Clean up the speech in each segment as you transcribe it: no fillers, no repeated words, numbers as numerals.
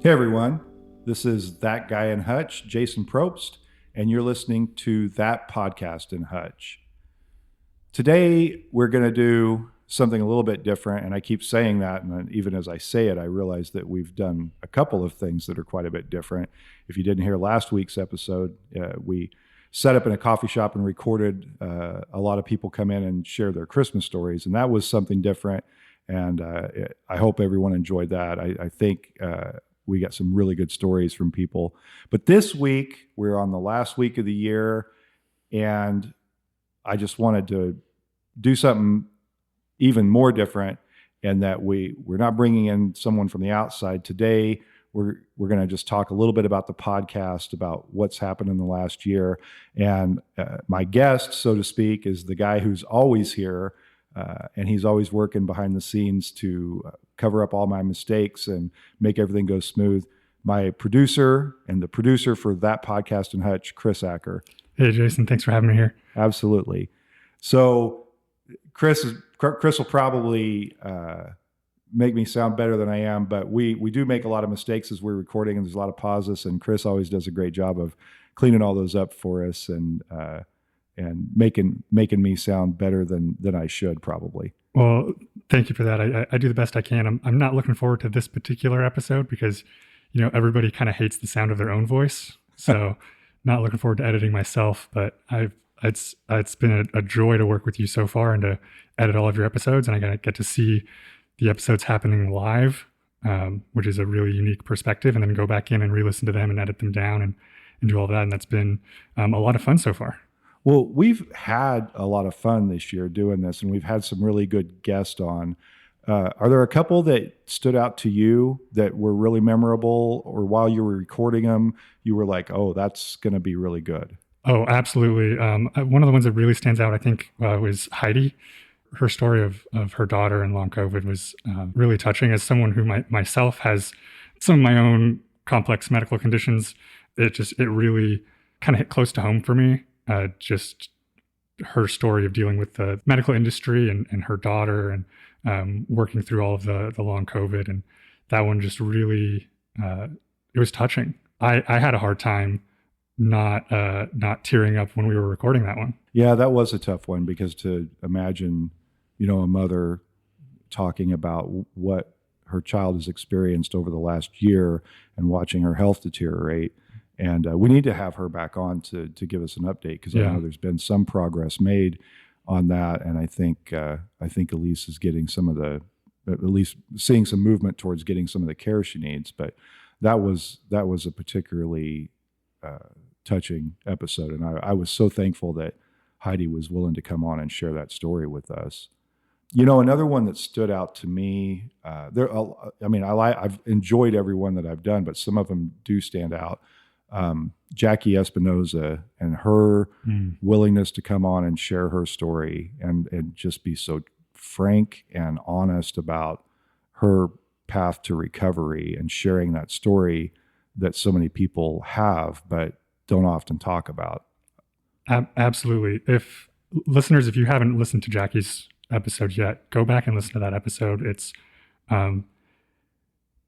Hey everyone, this is That Guy in Hutch, Jason Probst, and you're listening to That Podcast in Hutch. Today we're going to do something a little bit different, and I keep saying that, and even as I say it, I realize that we've done a couple of things that are quite a bit different. If you didn't hear last week's episode, we set up in a coffee shop and recorded a lot of people come in and share their Christmas stories, and that was something different, and I hope everyone enjoyed that. I think we got some really good stories from people. But this week, we're on the last week of the year, and I just wanted to do something even more different, and that we're not bringing in someone from the outside. Today, we're going to just talk a little bit about the podcast, about what's happened in the last year. And my guest, so to speak, is the guy who's always here, and he's always working behind the scenes to cover up all my mistakes and make everything go smooth. My producer and the producer for That Podcast in Hutch, Chris Acker. Hey, Jason, thanks for having me here. Absolutely. So Chris will probably make me sound better than I am, but we do make a lot of mistakes as we're recording, and there's a lot of pauses, and Chris always does a great job of cleaning all those up for us and making me sound better than I should probably. Well, thank you for that. I do the best I can. I'm not looking forward to this particular episode because, everybody kind of hates the sound of their own voice. So not looking forward to editing myself, but it's been a joy to work with you so far and to edit all of your episodes. And I get to see the episodes happening live, which is a really unique perspective, and then go back in and re-listen to them and edit them down and do all that. And that's been a lot of fun so far. Well, we've had a lot of fun this year doing this, and we've had some really good guests on. Are there a couple that stood out to you that were really memorable, or while you were recording them, you were like, oh, that's going to be really good? Oh, absolutely. One of the ones that really stands out, I think, was Heidi. Her story of her daughter and long COVID was really touching. As someone who myself has some of my own complex medical conditions, it really kind of hit close to home for me. Just her story of dealing with the medical industry and her daughter and working through all of the long COVID. And that one just really, it was touching. I had a hard time not tearing up when we were recording that one. Yeah, that was a tough one, because to imagine, a mother talking about what her child has experienced over the last year and watching her health deteriorate. And we need to have her back on to give us an update, because I know there's been some progress made on that. And I think Elise is getting at least seeing some movement towards getting some of the care she needs. But that was a particularly touching episode. And I was so thankful that Heidi was willing to come on and share that story with us. Another one that stood out to me, I've enjoyed every one that I've done, but some of them do stand out. Jackie Espinoza and her willingness to come on and share her story and just be so frank and honest about her path to recovery, and sharing that story that so many people have but don't often talk about. Absolutely. If you haven't listened to Jackie's episode yet, go back and listen to that episode.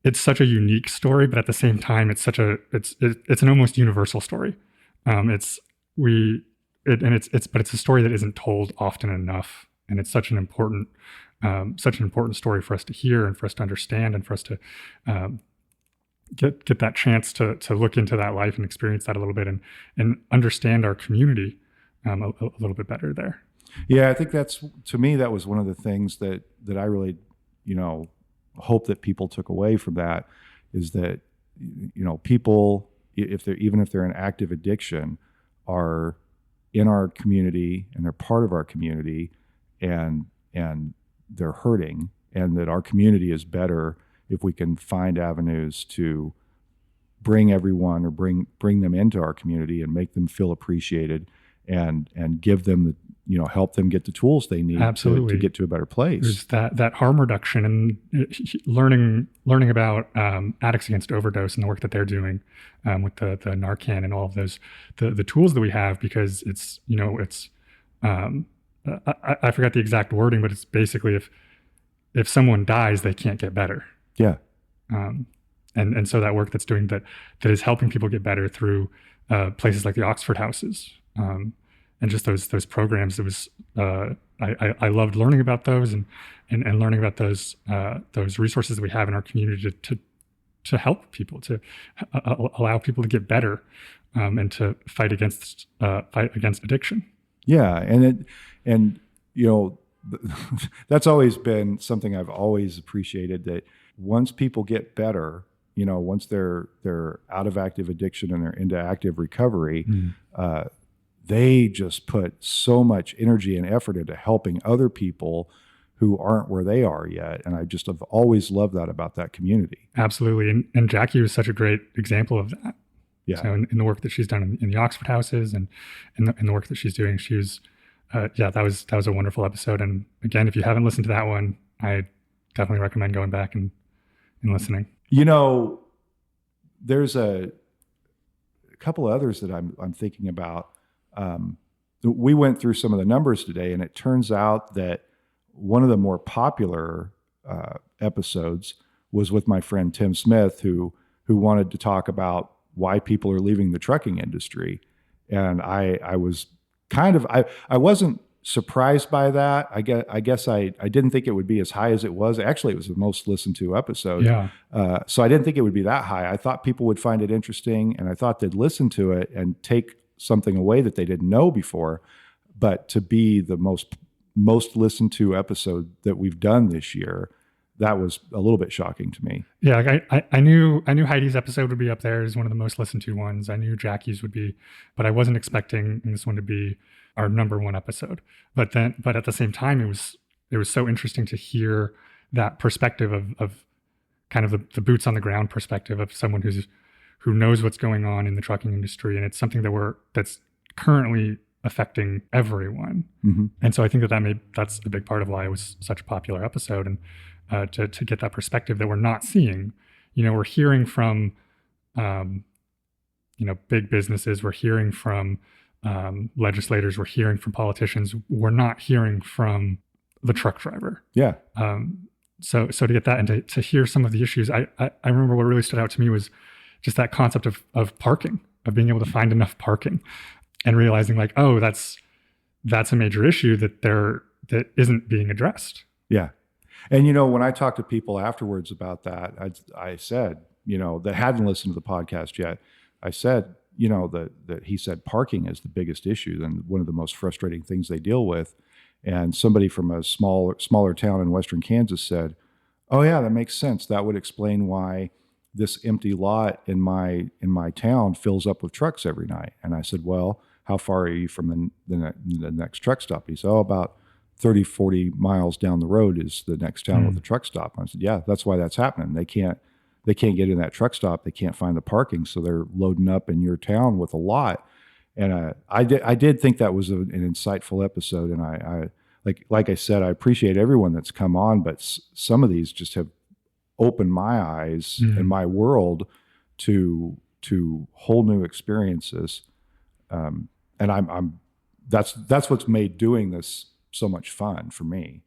It's such a unique story, but at the same time, it's an almost universal story. It's a story that isn't told often enough, and it's such an important story for us to hear and for us to understand and for us to get that chance to look into that life and experience that a little bit and understand our community a little bit better there. Yeah, I think to me, that was one of the things that I really, hope that people took away from that, is that, people, if they're in active addiction, are in our community and they're part of our community, and they're hurting, and that our community is better if we can find avenues to bring everyone, or bring them into our community and make them feel appreciated, and give them help them get the tools they need to get to a better place. There's that harm reduction and learning about Addicts Against Overdose and the work that they're doing with the Narcan and all of those, the tools that we have, because I forgot the exact wording, but it's basically if someone dies, they can't get better. Yeah. And so that work that's doing that is helping people get better through places like the Oxford Houses, and just those programs. It was I loved learning about those and learning about those resources that we have in our community to help people, to allow people to get better, and to fight against addiction. Yeah, and that's always been something I've always appreciated, that once people get better, once they're out of active addiction and they're into active recovery, they just put so much energy and effort into helping other people who aren't where they are yet. And I just have always loved that about that community. Absolutely. And Jackie was such a great example of that. Yeah. So in the work that she's done in the Oxford Houses and in the work that she's doing, she was, that was a wonderful episode. And again, if you haven't listened to that one, I definitely recommend going back and listening. There's a couple of others that I'm thinking about. We went through some of the numbers today, and it turns out that one of the more popular episodes was with my friend Tim Smith, who wanted to talk about why people are leaving the trucking industry. And I was I wasn't surprised by that. I guess I didn't think it would be as high as it was. Actually, it was the most listened to episode. Yeah. So I didn't think it would be that high. I thought people would find it interesting, and I thought they'd listen to it and take something away that they didn't know before. But to be the most listened to episode that we've done this year, that was a little bit shocking to me. Yeah, I knew Heidi's episode would be up there as one of the most listened to ones. I knew Jackie's would be, but I wasn't expecting this one to be our number one episode. But at the same time, it was so interesting to hear that perspective of kind of the boots on the ground perspective of someone who knows what's going on in the trucking industry, and it's something that's currently affecting everyone. Mm-hmm. And so I think that's a big part of why it was such a popular episode, and to get that perspective that we're not seeing. We're hearing from big businesses, we're hearing from legislators, we're hearing from politicians. We're not hearing from the truck driver. Yeah. So to get that and to hear some of the issues, I remember what really stood out to me was just that concept of parking, of being able to find enough parking, and realizing like, oh, that's a major issue that isn't being addressed. Yeah. And, when I talked to people afterwards about that, I said, that hadn't listened to the podcast yet, I said, that he said parking is the biggest issue and one of the most frustrating things they deal with. And somebody from a smaller town in Western Kansas said, oh yeah, that makes sense. That would explain why this empty lot in my town fills up with trucks every night. And I said, well, how far are you from the next truck stop? He said, oh, about 30, 40 miles down the road is the next town with a truck stop. I said, yeah, that's why that's happening. They can't get in that truck stop. They can't find the parking. So they're loading up in your town with a lot. And I did think that was an insightful episode. And I like I said, I appreciate everyone that's come on, but some of these just have opened my eyes and my world to whole new experiences. And that's what's made doing this so much fun for me.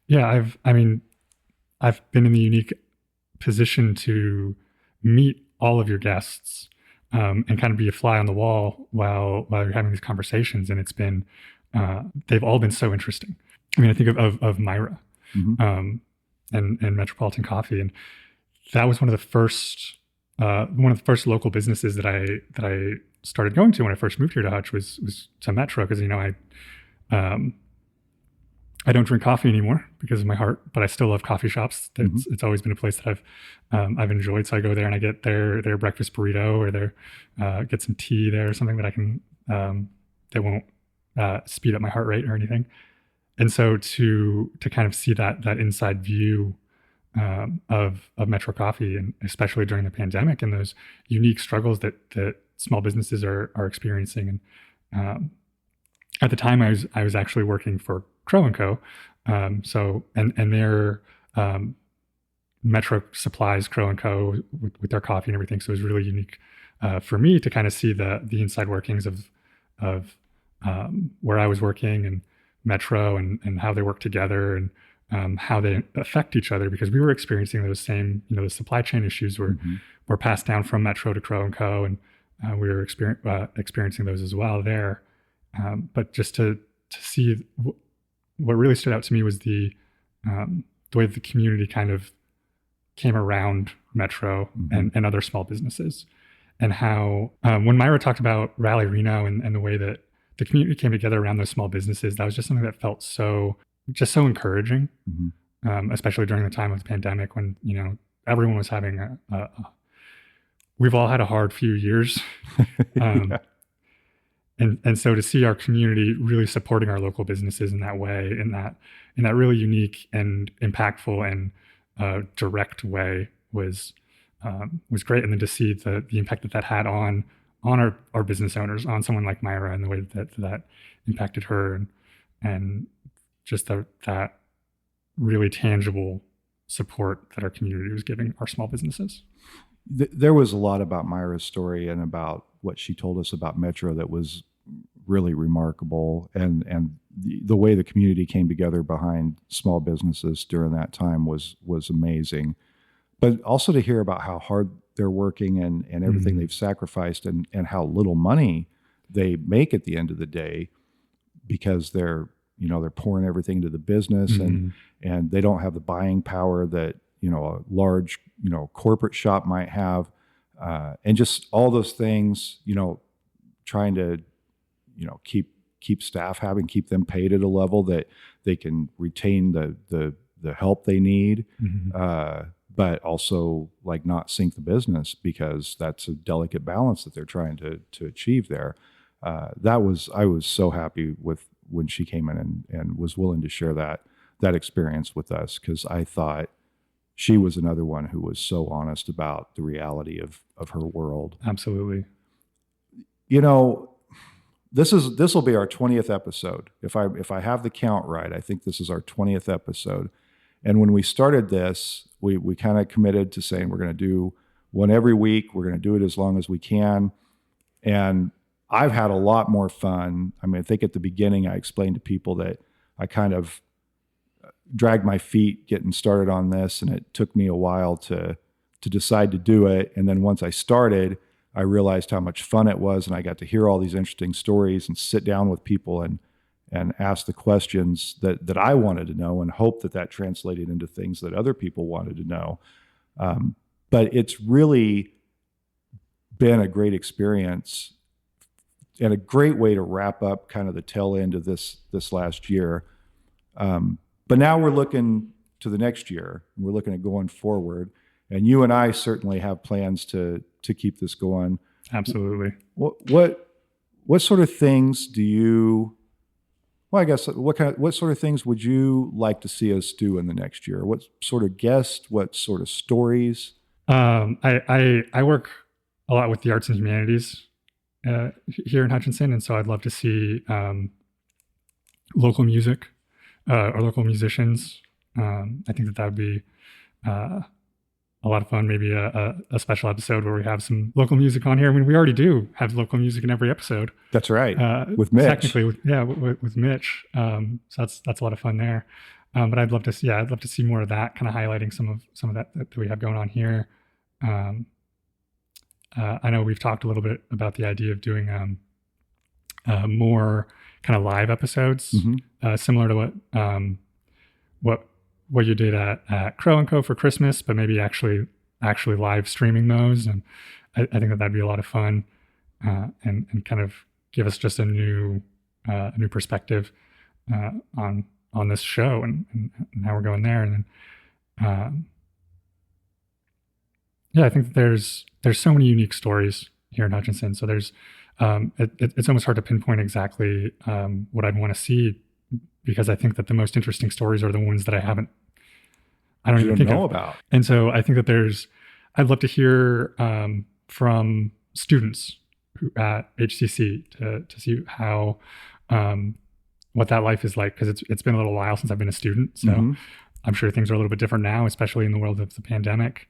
Yeah, I've been in the unique position to meet all of your guests and kind of be a fly on the wall while you're having these conversations, and it's been they've all been so interesting. I think of Myra and Metropolitan Coffee, and that was one of the first local businesses that I started going to when I first moved here to Hutch was to Metro, because I don't drink coffee anymore because of my heart, but I still love coffee shops. It's always been a place that I've enjoyed. So I go there and I get their breakfast burrito, or get some tea there, or something that I can that won't speed up my heart rate or anything. And so to kind of see that inside view of Metro Coffee, and especially during the pandemic and those unique struggles that small businesses are experiencing. And at the time, I was actually working for Crow & Co. So their Metro supplies Crow & Co. with their coffee and everything. So it was really unique for me to kind of see the inside workings of where I was working and Metro and how they work together, and how they affect each other, because we were experiencing those same, the supply chain issues were passed down from Metro to Crow and Co. And we were experiencing those as well there. But just to see what really stood out to me was the way the community kind of came around Metro and other small businesses, and how when Myra talked about Rally Reno and the way that the community came together around those small businesses, that was just something that felt so encouraging, especially during the time of the pandemic when, everyone was having we've all had a hard few years. Yeah. And so to see our community really supporting our local businesses in that way, in that really unique and impactful and direct way was great. And then to see the impact that had on our business owners, on someone like Myra, and the way that impacted her, and just that really tangible support that our community was giving our small businesses. There was a lot about Myra's story and about what she told us about Metro that was really remarkable, and the way the community came together behind small businesses during that time was amazing. But also to hear about how hard they're working and everything they've sacrificed, and how little money they make at the end of the day, because they're pouring everything into the business, and they don't have the buying power that a large corporate shop might have, and just all those things, trying to keep staff keep them paid at a level that they can retain the help they need, but also not sink the business, because that's a delicate balance that they're trying to achieve there. I was so happy with when she came in and was willing to share that experience with us, because I thought she was another one who was so honest about the reality of her world. Absolutely. This will be our 20th episode. If I have the count right, I think this is our 20th episode. And when we started this, we kind of committed to saying we're going to do one every week. We're going to do it as long as we can. And I've had a lot more fun. I mean, I think at the beginning I explained to people that I kind of dragged my feet getting started on this, and it took me a while to decide to do it. And then once I started, I realized how much fun it was, and I got to hear all these interesting stories and sit down with people and ask the questions that I wanted to know, and hope that translated into things that other people wanted to know. But it's really been a great experience and a great way to wrap up kind of the tail end of this last year. But now we're looking to the next year, and we're looking at going forward. And you and I certainly have plans to keep this going. Absolutely. What sort of things do you? Well, I guess what sort of things would you like to see us do in the next year? What sort of guests? What sort of stories? I work a lot with the arts and humanities here in Hutchinson, and so I'd love to see local music or local musicians. I think that would be a lot of fun. Maybe a special episode where we have some local music on here. I mean, we already do have local music in every episode. That's right. With Mitch. Technically, with Mitch. So that's a lot of fun there. But I'd love to see more of that, kind of highlighting some of that we have going on here. I know we've talked a little bit about the idea of doing more kind of live episodes, similar to what you did at Crow and Co. for Christmas, but maybe actually live streaming those. And I think that'd be a lot of fun, and kind of give us just a new perspective on this show and how we're going there. And then, I think that there's so many unique stories here in Hutchinson. So there's it's almost hard to pinpoint exactly what I'd want to see, because I think that the most interesting stories are the ones that I don't even know about. And so I think that I'd love to hear from students at HCC to see how what that life is like, because it's been a little while since I've been a student. So I'm sure things are a little bit different now, especially in the world of the pandemic.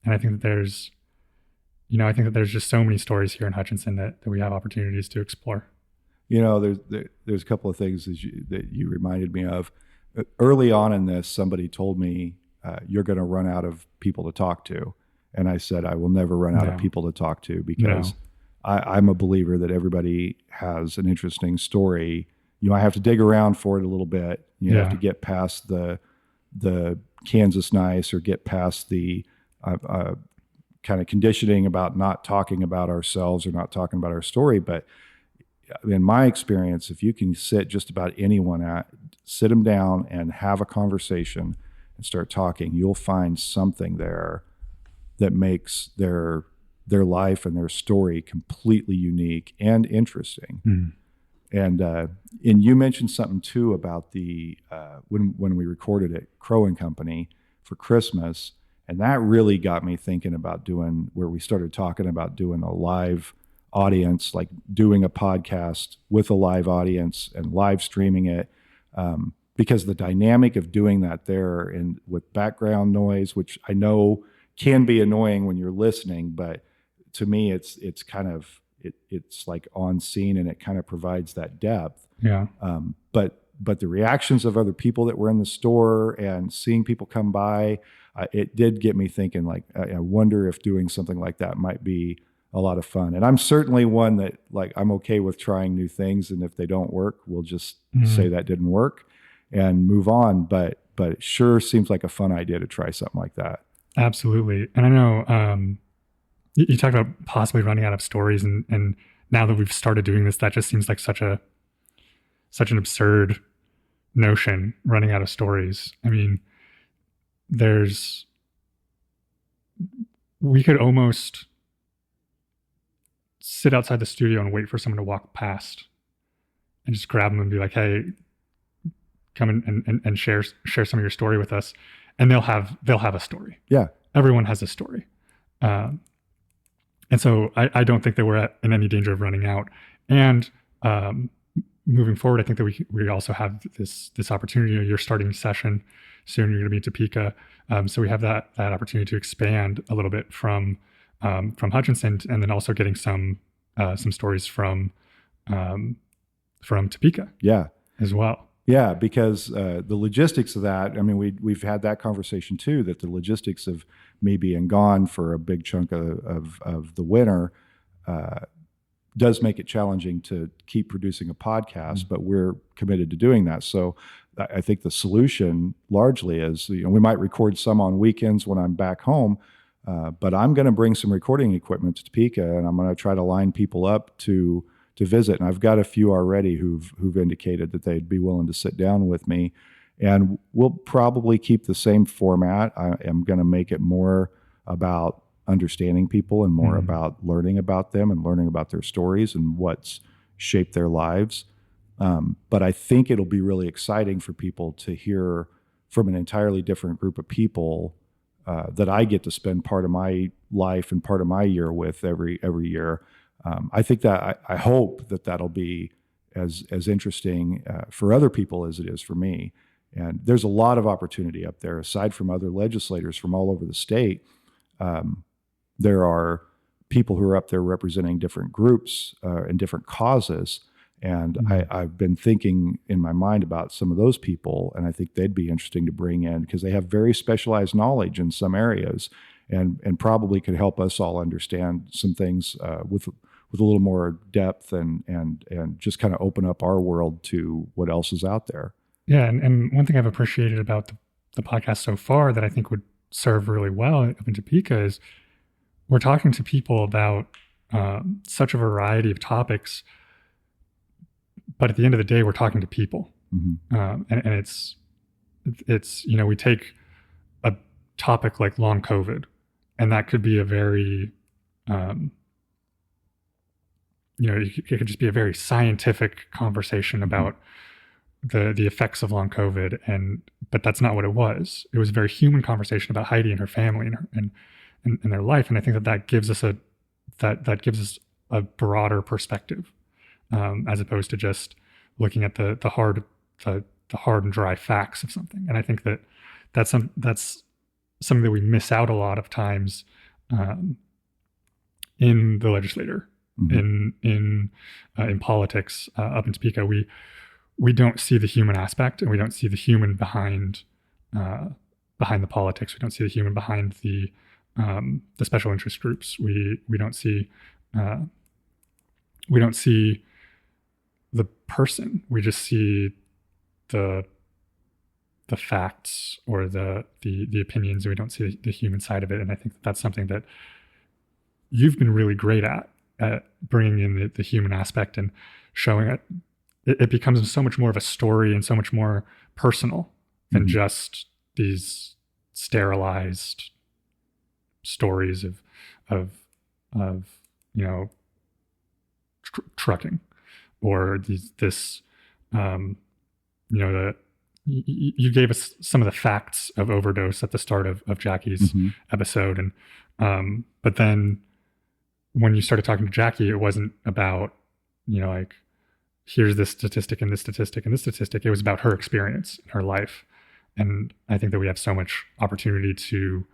And I think that there's just so many stories here in Hutchinson that we have opportunities to explore. There's a couple of things that you reminded me of. early on in this, somebody told me, you're going to run out of people to talk to. And I said, I will never run out of people to talk to, because I'm a believer that everybody has an interesting story. You know, I have to dig around for it a little bit. You have to get past the Kansas nice, or get past the kind of conditioning about not talking about ourselves or not talking about our story. But in my experience, if you can sit just about anyone sit them down and have a conversation and start talking, you'll find something there that makes their life and their story completely unique and interesting. And you mentioned something too about the when we recorded at Crow and Company for Christmas, and that really got me thinking about where we started talking about doing a live audience, like doing a podcast with a live audience and live streaming it, because the dynamic of doing that there, and with background noise, which I know can be annoying when you're listening, but to me it's kind of it's like on scene, and it kind of provides that depth. But the reactions of other people that were in the store and seeing people come by, it did get me thinking, like, I wonder if doing something like that might be a lot of fun. And I'm certainly one that, like, I'm okay with trying new things, and if they don't work, we'll just say that didn't work and move on. But it sure seems like a fun idea to try something like that. Absolutely. And I know you talked about possibly running out of stories, and now that we've started doing this, that just seems like such an absurd notion, running out of stories. I mean, we could almost sit outside the studio and wait for someone to walk past and just grab them and be like, hey, come and share some of your story with us. And they'll have a story. Yeah. Everyone has a story. And so I don't think that we're in any danger of running out. And moving forward, I think that we also have this opportunity. You're starting a session soon. You're going to be in Topeka. So we have that opportunity to expand a little bit from Hutchinson, and then also getting some stories from Topeka. Yeah. As well. Yeah, because the logistics of that, I mean, we've had that conversation too, that the logistics of me being gone for a big chunk of the winter does make it challenging to keep producing a podcast, but we're committed to doing that. So I think the solution largely is, we might record some on weekends when I'm back home, but I'm going to bring some recording equipment to Topeka, and I'm going to try to line people up to visit. And I've got a few already who've indicated that they'd be willing to sit down with me. And we'll probably keep the same format. I am going to make it more about understanding people and more about learning about them and learning about their stories and what's shaped their lives. But I think it'll be really exciting for people to hear from an entirely different group of people that I get to spend part of my life and part of my year with every year. I think that I hope that that'll be as interesting for other people as it is for me. And there's a lot of opportunity up there. Aside from other legislators from all over the state, there are people who are up there representing different groups and different causes. And I've been thinking in my mind about some of those people, and I think they'd be interesting to bring in because they have very specialized knowledge in some areas, and probably could help us all understand some things with a little more depth and just kind of open up our world to what else is out there. Yeah, and one thing I've appreciated about the podcast so far that I think would serve really well up in Topeka is we're talking to people about such a variety of topics, but at the end of the day, we're talking to people. And it's we take a topic like long COVID, and that could be a very it could just be a very scientific conversation about the effects of long COVID, but that's not what it was. It was a very human conversation about Heidi and her family and their life, and I think that gives us that gives us a broader perspective, as opposed to just looking at the hard and dry facts of something. And I think that's something that we miss out a lot of times in the legislature, in politics up in Topeka. we don't see the human aspect, and we don't see the human behind the politics. We don't see the human behind the special interest groups. We don't see the person. We just see the facts or the opinions, and we don't see the human side of it. And I think that's something that you've been really great at bringing in the human aspect and showing it. It becomes so much more of a story and so much more personal than just these sterilized stories of trucking, or you gave us some of the facts of overdose at the start of Jackie's episode, and but then when you started talking to Jackie, it wasn't about like, here's this statistic and this statistic and this statistic. It was about her experience in her life. And I think that we have so much opportunity to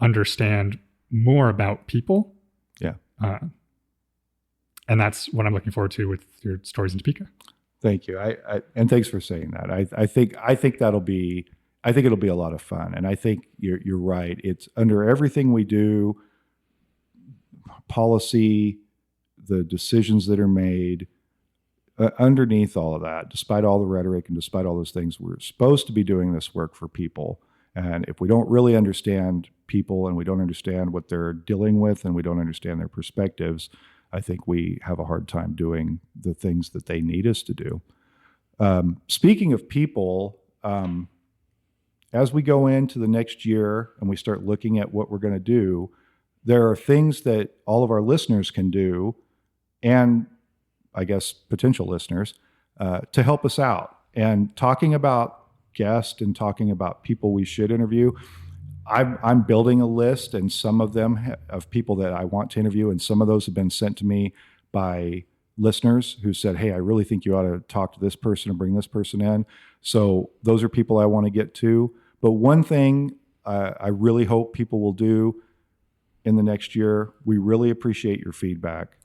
understand more about people. Yeah. And that's what I'm looking forward to with your stories in Topeka. Thank you. And thanks for saying that. I think it'll be a lot of fun. And I think you're right. It's under everything we do, policy, the decisions that are made, underneath all of that, despite all the rhetoric and despite all those things, we're supposed to be doing this work for people. And if we don't really understand people, and we don't understand what they're dealing with, and we don't understand their perspectives, I think we have a hard time doing the things that they need us to do. Speaking of people, as we go into the next year and we start looking at what we're going to do, there are things that all of our listeners can do, and I guess potential listeners, to help us out. And talking about guests and talking about people we should interview, I'm building a list, and some of them of people that I want to interview, and some of those have been sent to me by listeners who said, hey, I really think you ought to talk to this person and bring this person in. So those are people I want to get to. But one thing I really hope people will do in the next year, we really appreciate your feedback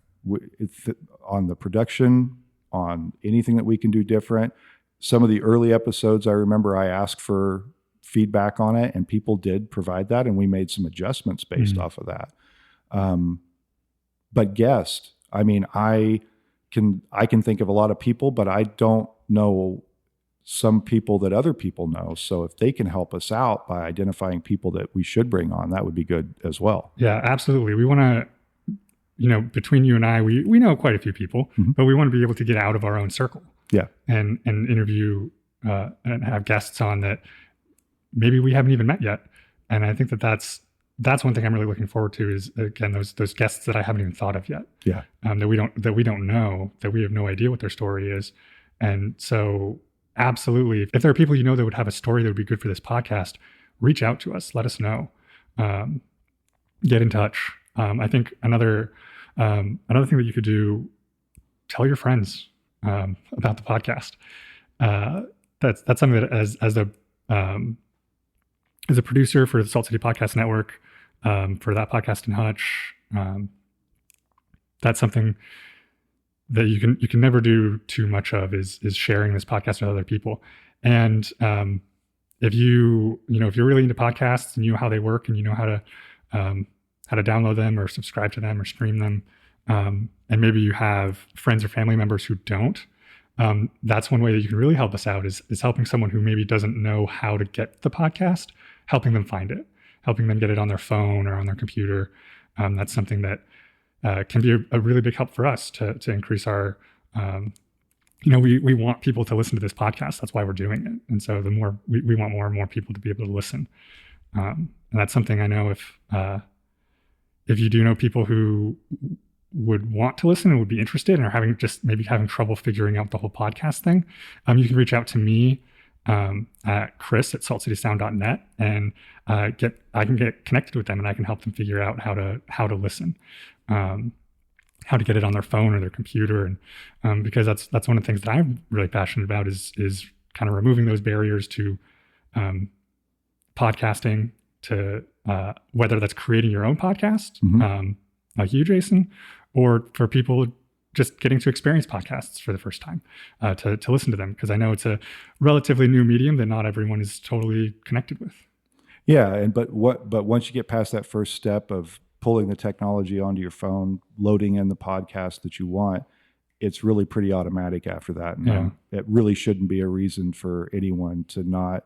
on the production, on anything that we can do different. Some of the early episodes, I remember I asked for feedback on it, and people did provide that, and we made some adjustments based off of that. But guest, I mean, I can think of a lot of people, but I don't know some people that other people know. So if they can help us out by identifying people that we should bring on, that would be good as well. Yeah, absolutely. We want to, between you and I, we know quite a few people, but we want to be able to get out of our own circle. Yeah. And interview and have guests on that maybe we haven't even met yet. And I think that's one thing I'm really looking forward to is, again, those guests that I haven't even thought of yet. Yeah. That we don't know, that we have no idea what their story is. And so absolutely, if there are people that would have a story that would be good for this podcast, reach out to us, let us know, get in touch. I think another thing that you could do, tell your friends about the podcast. That's something that as a producer for the Salt City Podcast Network, for that podcast in Hutch, that's something that you can never do too much of is sharing this podcast with other people. And if you're really into podcasts and you know how they work, and you know how to download them or subscribe to them or stream them, and maybe you have friends or family members who don't, that's one way that you can really help us out is helping someone who maybe doesn't know how to get the podcast, helping them find it, helping them get it on their phone or on their computer. That's something that can be a really big help for us to increase our, we want people to listen to this podcast. That's why we're doing it. And so the more we want more and more people to be able to listen. And that's something I know if you do know people who would want to listen and would be interested and are having trouble figuring out the whole podcast thing, you can reach out to me at chris@saltcitysound.net, and I can get connected with them, and I can help them figure out how to listen, how to get it on their phone or their computer, and because that's one of the things that I'm really passionate about is kind of removing those barriers to podcasting, to whether that's creating your own podcast, like you, Jason, or for people just getting to experience podcasts for the first time, to listen to them, because I know it's a relatively new medium that not everyone is totally connected with. Yeah, but once you get past that first step of pulling the technology onto your phone, loading in the podcast that you want, it's really pretty automatic after that. And it really shouldn't be a reason for anyone to not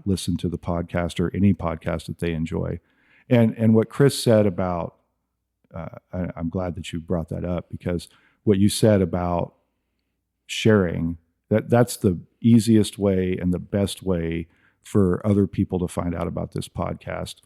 listen to the podcast or any podcast that they enjoy. And what Chris said about, I'm glad that you brought that up, because what you said about sharing, that's the easiest way and the best way for other people to find out about this podcast.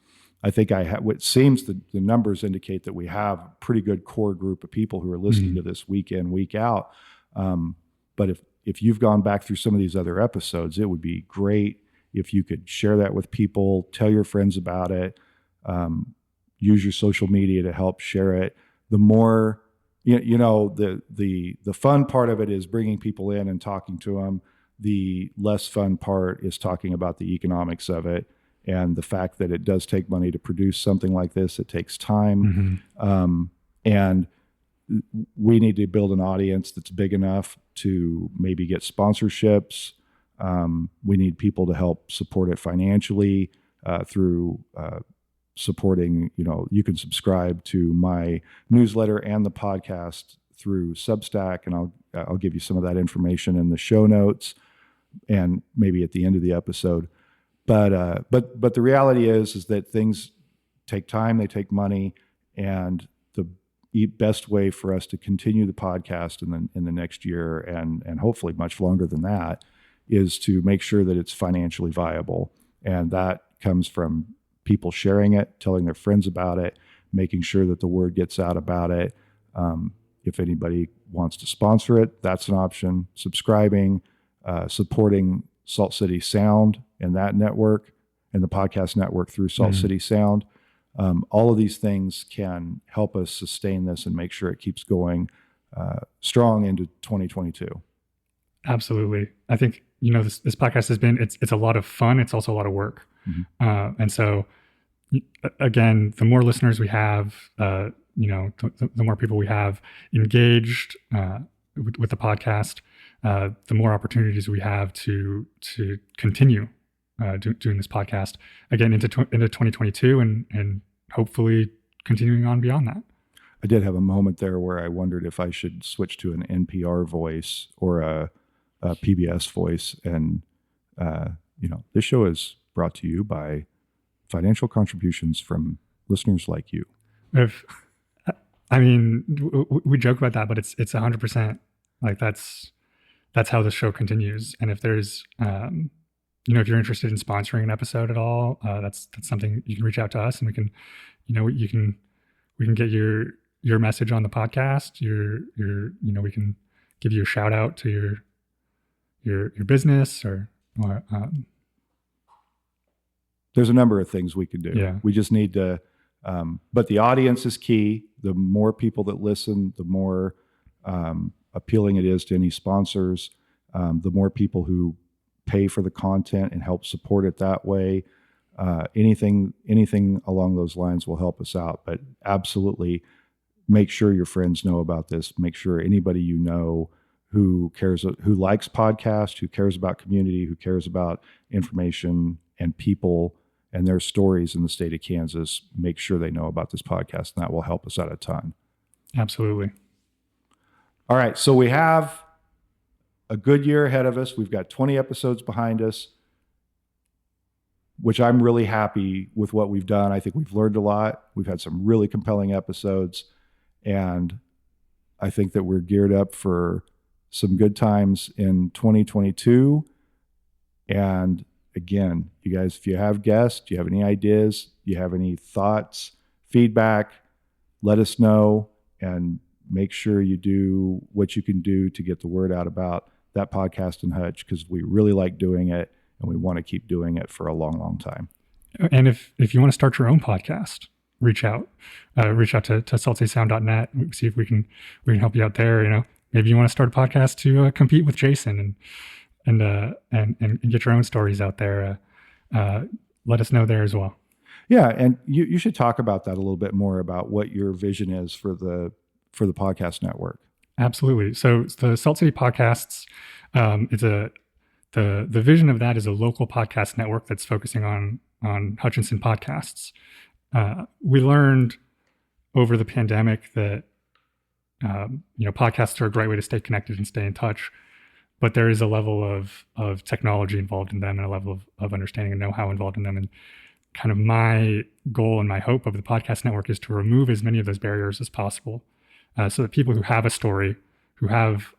I think what seems the numbers indicate that we have a pretty good core group of people who are listening to this week in, week out. But if you've gone back through some of these other episodes, it would be great if you could share that with people, tell your friends about it, use your social media to help share it. The more, the fun part of it is bringing people in and talking to them. The less fun part is talking about the economics of it and the fact that it does take money to produce something like this. It takes time. And we need to build an audience that's big enough to maybe get sponsorships. We need people to help support it financially through supporting, you can subscribe to my newsletter and the podcast through Substack, and I'll give you some of that information in the show notes and maybe at the end of the episode. But the reality is that things take time, they take money, and the best way for us to continue the podcast in the next year and hopefully much longer than that is to make sure that it's financially viable. And that comes from people sharing it, telling their friends about it, making sure that the word gets out about it. If anybody wants to sponsor it, that's an option. Subscribing, supporting Salt City Sound and that network and the podcast network through Salt City Sound. All of these things can help us sustain this and make sure it keeps going strong into 2022. Absolutely. I think, this podcast has been, it's a lot of fun. It's also a lot of work. And so again, the more listeners we have, the more people we have engaged with the podcast, the more opportunities we have to continue doing this podcast again into 2022 and hopefully continuing on beyond that. I did have a moment there where I wondered if I should switch to an NPR voice or a PBS voice. And, this show is brought to you by financial contributions from listeners like you. We joke about that, but it's 100%. Like that's how the show continues. And if there's, if you're interested in sponsoring an episode at all, that's something you can reach out to us, and we can, we can get your message on the podcast. We can give you a shout out to your business or there's a number of things we could do. Yeah. We just need to, but the audience is key. The more people that listen, the more appealing it is to any sponsors, the more people who pay for the content and help support it that way. Anything along those lines will help us out. But absolutely make sure your friends know about this. Make sure anybody who likes podcasts, who cares about community, who cares about information and people and their stories in the state of Kansas, make sure they know about this podcast, and that will help us out a ton. Absolutely. All right. So we have a good year ahead of us. We've got 20 episodes behind us, which I'm really happy with what we've done. I think we've learned a lot. We've had some really compelling episodes, and I think that we're geared up for some good times in 2022. And again, you guys, if you have guests, do you have any ideas, do you have any thoughts, feedback, let us know, and make sure you do what you can do to get the word out about that podcast in Hutch, because we really like doing it and we want to keep doing it for a long, long time. And if you want to start your own podcast, reach out to saltysound.net. See if we can help you out there. Maybe you want to start a podcast to compete with Jason and get your own stories out there. Let us know there as well. Yeah, and you should talk about that a little bit more, about what your vision is for for the podcast network? Absolutely. So the Salt City Podcasts the vision of that is a local podcast network that's focusing on Hutchinson podcasts. We learned over the pandemic that podcasts are a great way to stay connected and stay in touch, but there is a level of technology involved in them and a level of understanding and know-how involved in them. And kind of my goal and my hope of the podcast network is to remove as many of those barriers as possible, so that people who have a story, who have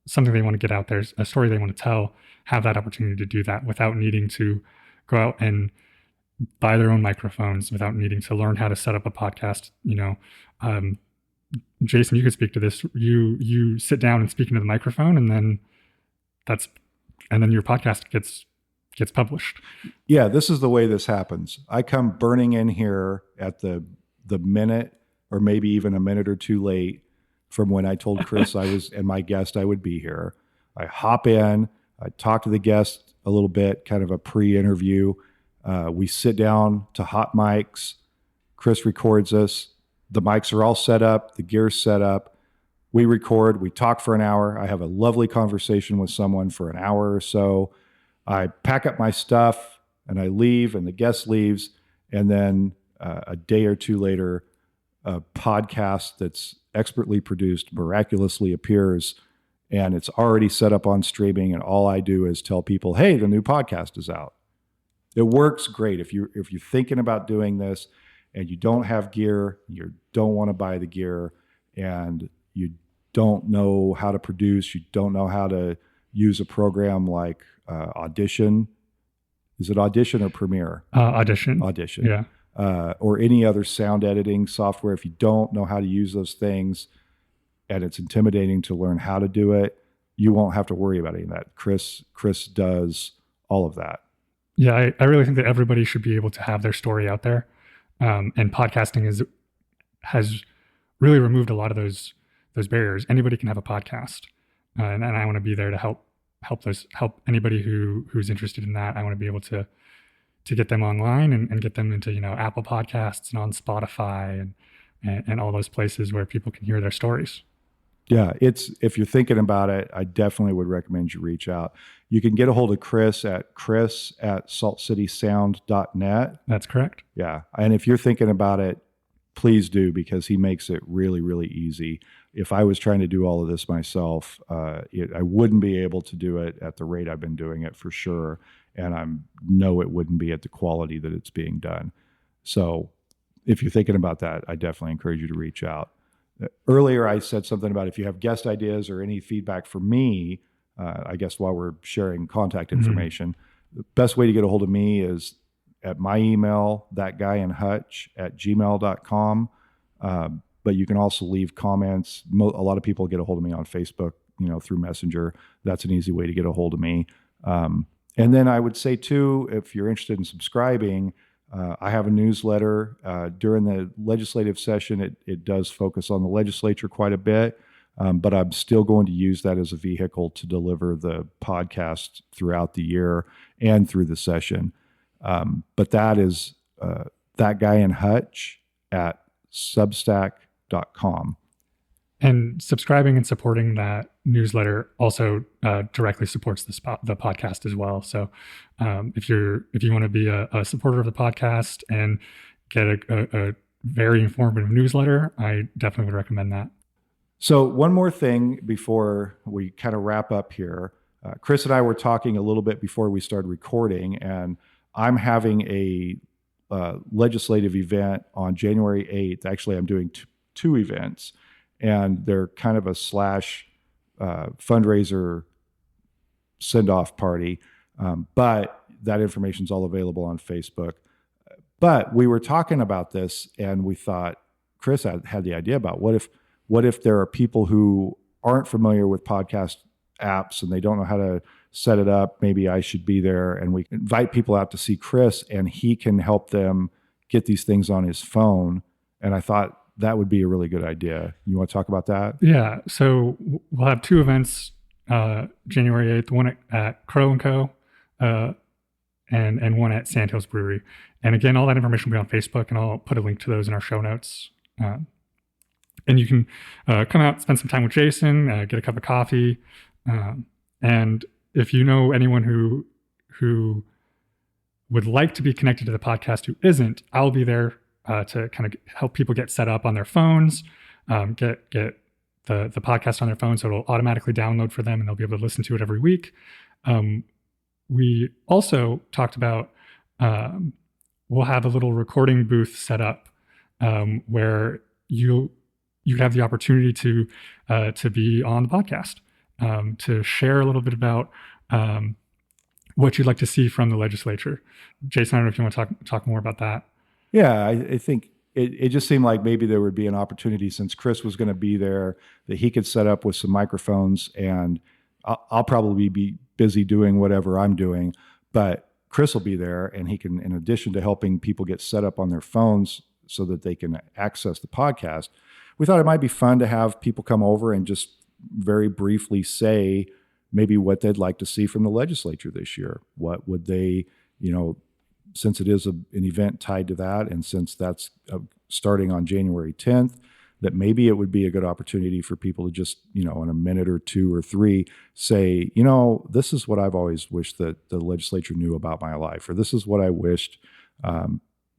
something they want to get out there, a story they want to tell, have that opportunity to do that without needing to go out and buy their own microphones, without needing to learn how to set up a podcast. Jason, you could speak to this. You sit down and speak into the microphone, and then your podcast gets published. Yeah, this is the way this happens. I come burning in here at the minute, or maybe even a minute or two late from when I told Chris and my guest I would be here. I hop in, I talk to the guest a little bit, kind of a pre-interview. We sit down to hot mics. Chris records us. The mics are all set up. The gear's set up. We record. We talk for an hour. I have a lovely conversation with someone for an hour or so. I pack up my stuff and I leave, and the guest leaves. And then a day or two later, a podcast that's expertly produced miraculously appears, and it's already set up on streaming. And all I do is tell people, hey, the new podcast is out. It works great. If you're thinking about doing this and you don't have gear, you don't want to buy the gear, and you don't know how to produce, you don't know how to use a program like Audition. Is it Audition or Premiere? Audition. Yeah. Or any other sound editing software. If you don't know how to use those things and it's intimidating to learn how to do it, you won't have to worry about any of that. Chris does all of that. Yeah, I really think that everybody should be able to have their story out there. And podcasting has really removed a lot of those barriers. Anybody can have a podcast. And I want to be there to help anybody who's interested in that. I want to be able to get them online and get them into, Apple Podcasts and on Spotify and all those places where people can hear their stories. Yeah, if you're thinking about it, I definitely would recommend you reach out. You can get a hold of Chris at saltcitysound.net. That's correct. Yeah, and if you're thinking about it, please do, because he makes it really, really easy. If I was trying to do all of this myself, I wouldn't be able to do it at the rate I've been doing it, for sure. And I know it wouldn't be at the quality that it's being done. So if you're thinking about that, I definitely encourage you to reach out. Earlier, I said something about if you have guest ideas or any feedback for me, I guess while we're sharing contact information, the best way to get a hold of me is at my email, thatguyandhutch@gmail.com. But you can also leave comments. A lot of people get a hold of me on Facebook, through Messenger. That's an easy way to get a hold of me. And then I would say too, if you're interested in subscribing, I have a newsletter. During the legislative session, it does focus on the legislature quite a bit, but I'm still going to use that as a vehicle to deliver the podcast throughout the year and through the session. But that is That Guy in Hutch at substack.com. And subscribing and supporting that newsletter also directly supports the podcast as well. So if you want to be a supporter of the podcast and get a very informative newsletter, I definitely would recommend that. So one more thing before we kind of wrap up here. Chris and I were talking a little bit before we started recording, and I'm having a legislative event on January 8th. Actually, I'm doing two events, and they're kind of a fundraiser send-off party. But that information is all available on Facebook. But we were talking about this, and we thought, Chris had the idea about what if there are people who aren't familiar with podcast apps and they don't know how to set it up. Maybe I should be there, and we invite people out to see Chris, and he can help them get these things on his phone. And I thought that would be a really good idea. You want to talk about that? Yeah. So we'll have two events, January 8th, one at Crow & Co. And one at Sandhills Brewery. And again, all that information will be on Facebook, and I'll put a link to those in our show notes. And you can come out, spend some time with Jason, get a cup of coffee. And if you know anyone who would like to be connected to the podcast who isn't, I'll be there to kind of help people get set up on their phones, get the podcast on their phone so it'll automatically download for them and they'll be able to listen to it every week. We also talked about we'll have a little recording booth set up where you have the opportunity to be on the podcast, to share a little bit about what you'd like to see from the legislature. Jason, I don't know if you want to talk more about that. Yeah, I think it just seemed like maybe there would be an opportunity, since Chris was going to be there, that he could set up with some microphones, and I'll probably be busy doing whatever I'm doing, but Chris will be there, and he can, in addition to helping people get set up on their phones so that they can access the podcast, we thought it might be fun to have people come over and just very briefly say maybe what they'd like to see from the legislature this year. What would they, since it is an event tied to that, and since that's starting on January 10th, that maybe it would be a good opportunity for people to just, in a minute or two or three, say, this is what I've always wished that the legislature knew about my life, or this is what I wished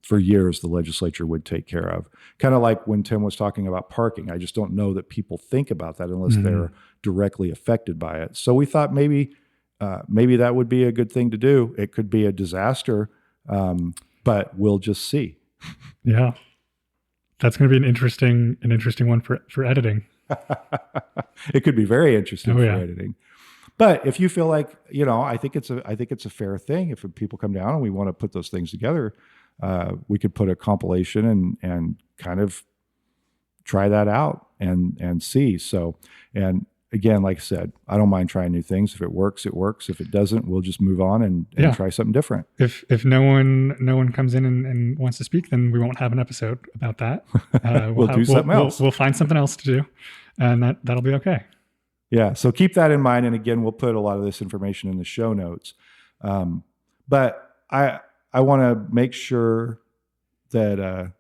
for years the legislature would take care of. Kind of like when Tim was talking about parking. I just don't know that people think about that unless they're directly affected by it. So we thought maybe that would be a good thing to do. It could be a disaster, but we'll just see. Yeah. That's going to be an interesting one for editing. It could be very interesting for editing. But if you feel like, I think it's a fair thing. If people come down and we want to put those things together, we could put a compilation and kind of try that out and see. So, and again, like I said, I don't mind trying new things. If it works, it works. If it doesn't, we'll just move on and try something different. If no one comes in and wants to speak, then we won't have an episode about that. We'll do something else. We'll find something else to do, and that'll be okay. Yeah. So keep that in mind. And again, we'll put a lot of this information in the show notes. But I want to make sure that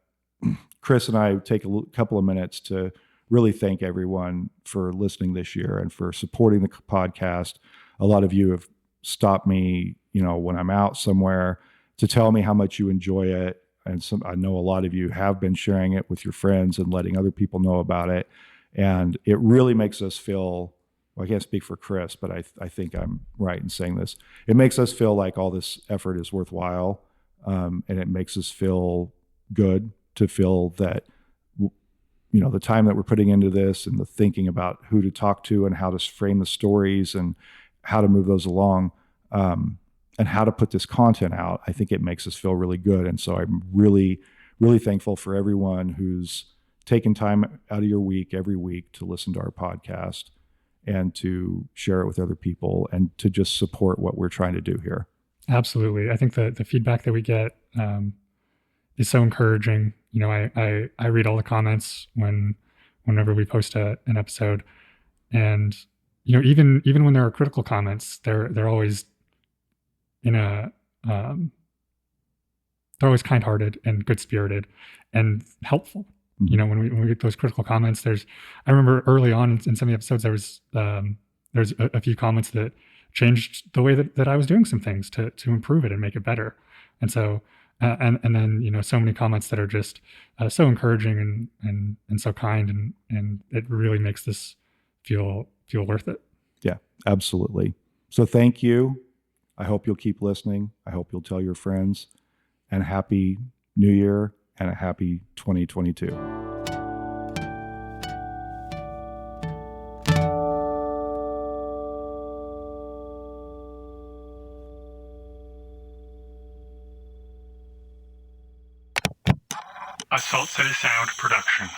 Chris and I take a couple of minutes to really thank everyone for listening this year and for supporting the podcast. A lot of you have stopped me, when I'm out somewhere, to tell me how much you enjoy it. And I know a lot of you have been sharing it with your friends and letting other people know about it. And it really makes us feel, I can't speak for Chris, but I think I'm right in saying this. It makes us feel like all this effort is worthwhile. And it makes us feel good to feel that, the time that we're putting into this and the thinking about who to talk to and how to frame the stories and how to move those along, and how to put this content out, I think it makes us feel really good. And so I'm really, really thankful for everyone who's taken time out of your week every week to listen to our podcast and to share it with other people and to just support what we're trying to do here. Absolutely. I think the feedback that we get is so encouraging. I read all the comments whenever we post an episode, and even when there are critical comments, they're always they're always kind-hearted and good-spirited and helpful. Mm-hmm. When we get those critical comments, I remember early on in some of the episodes, there's a few comments that changed the way that I was doing some things to improve it and make it better. And so, and then, so many comments that are just so encouraging and so kind, and it really makes this feel worth it. Yeah, absolutely. So thank you. I hope you'll keep listening. I hope you'll tell your friends, and happy New Year and a happy 2022. A Salt City Sound production.